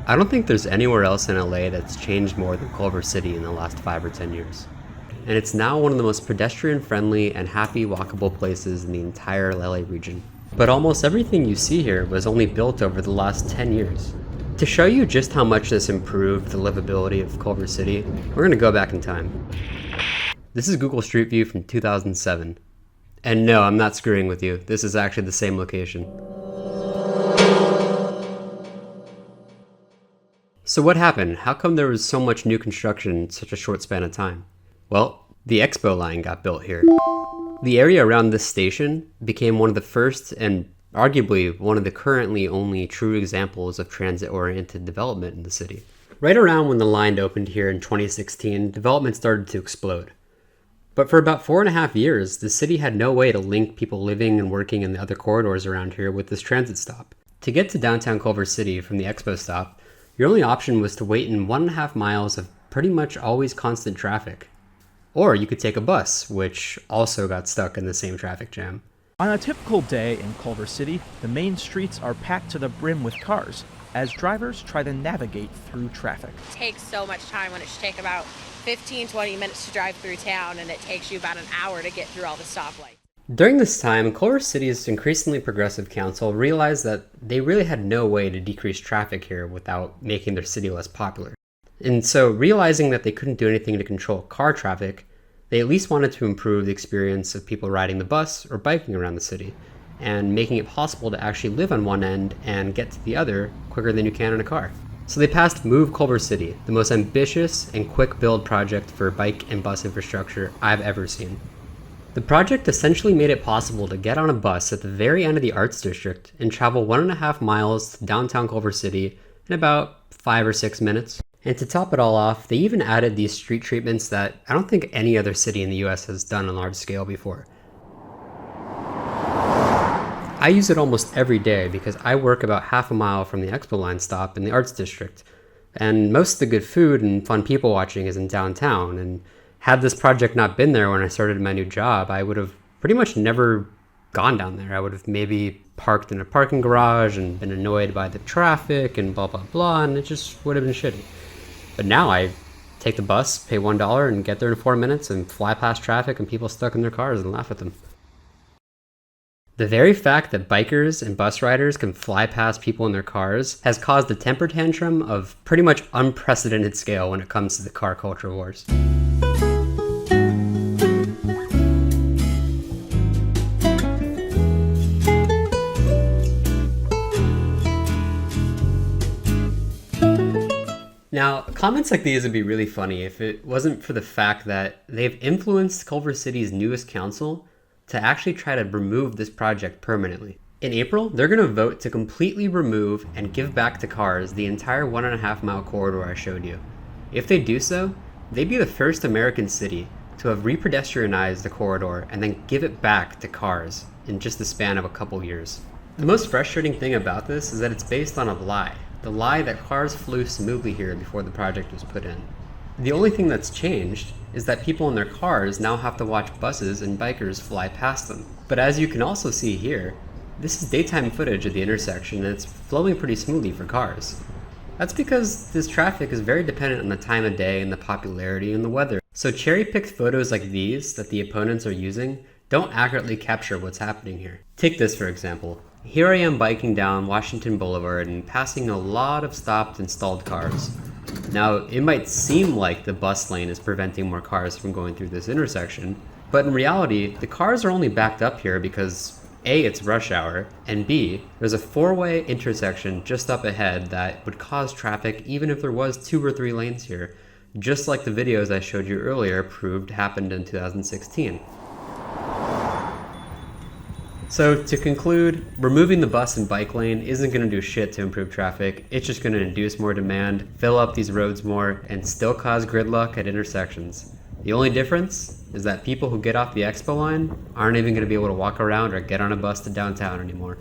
I don't think there's anywhere else in LA that's changed more than Culver City in the last 5 or 10 years. And it's now one of the most pedestrian-friendly and happy walkable places in the entire LA region. But almost everything you see here was only built over the last 10 years. To show you just how much this improved the livability of Culver City, we're going to go back in time. This is Google Street View from 2007. And no, I'm not screwing with you. This is actually the same location. So what happened? How come there was so much new construction in such a short span of time? Well, the Expo line got built here. The area around this station became one of the first and arguably one of the currently only true examples of transit-oriented development in the city. Right around when the line opened here in 2016, development started to explode. But for about 4.5 years, the city had no way to link people living and working in the other corridors around here with this transit stop. To get to downtown Culver City from the Expo stop, your only option was to wait in 1.5 miles of pretty much always constant traffic. Or you could take a bus, which also got stuck in the same traffic jam. On a typical day in Culver City, the main streets are packed to the brim with cars as drivers try to navigate through traffic. It takes so much time when it should take about 15-20 minutes to drive through town, and it takes you about an hour to get through all the stoplights. During this time, Culver City's increasingly progressive council realized that they really had no way to decrease traffic here without making their city less popular. And so, realizing that they couldn't do anything to control car traffic, they at least wanted to improve the experience of people riding the bus or biking around the city, and making it possible to actually live on one end and get to the other quicker than you can in a car. So they passed Move Culver City, the most ambitious and quick build project for bike and bus infrastructure I've ever seen. The project essentially made it possible to get on a bus at the very end of the Arts District and travel 1.5 miles to downtown Culver City in about 5 or 6 minutes. And to top it all off, they even added these street treatments that I don't think any other city in the US has done on a large scale before. I use it almost every day because I work about half a mile from the Expo line stop in the Arts District. And most of the good food and fun people watching is in downtown. And had this project not been there when I started my new job, I would have pretty much never gone down there. I would have maybe parked in a parking garage and been annoyed by the traffic and blah, blah, blah, and it just would have been shitty. But now I take the bus, pay $1, and get there in 4 minutes and fly past traffic and people stuck in their cars and laugh at them. The very fact that bikers and bus riders can fly past people in their cars has caused a temper tantrum of pretty much unprecedented scale when it comes to the car culture wars. Now, comments like these would be really funny if it wasn't for the fact that they've influenced Culver City's newest council to actually try to remove this project permanently. In April, they're going to vote to completely remove and give back to cars the entire 1.5 mile corridor I showed you. If they do so, they'd be the first American city to have repedestrianized the corridor and then give it back to cars in just the span of a couple years. The most frustrating thing about this is that it's based on a lie. The lie that cars flew smoothly here before the project was put in. The only thing that's changed is that people in their cars now have to watch buses and bikers fly past them. But as you can also see here, this is daytime footage of the intersection and it's flowing pretty smoothly for cars. That's because this traffic is very dependent on the time of day and the popularity and the weather. So cherry-picked photos like these that the opponents are using don't accurately capture what's happening here. Take this for example. Here I am biking down Washington Boulevard and passing a lot of stopped and stalled cars. Now, it might seem like the bus lane is preventing more cars from going through this intersection, but in reality, the cars are only backed up here because A, it's rush hour, and B, there's a 4-way intersection just up ahead that would cause traffic even if there was 2 or 3 lanes here, just like the videos I showed you earlier proved happened in 2016. So to conclude, removing the bus and bike lane isn't going to do shit to improve traffic. It's just going to induce more demand, fill up these roads more, and still cause gridlock at intersections. The only difference is that people who get off the Expo line aren't even going to be able to walk around or get on a bus to downtown anymore.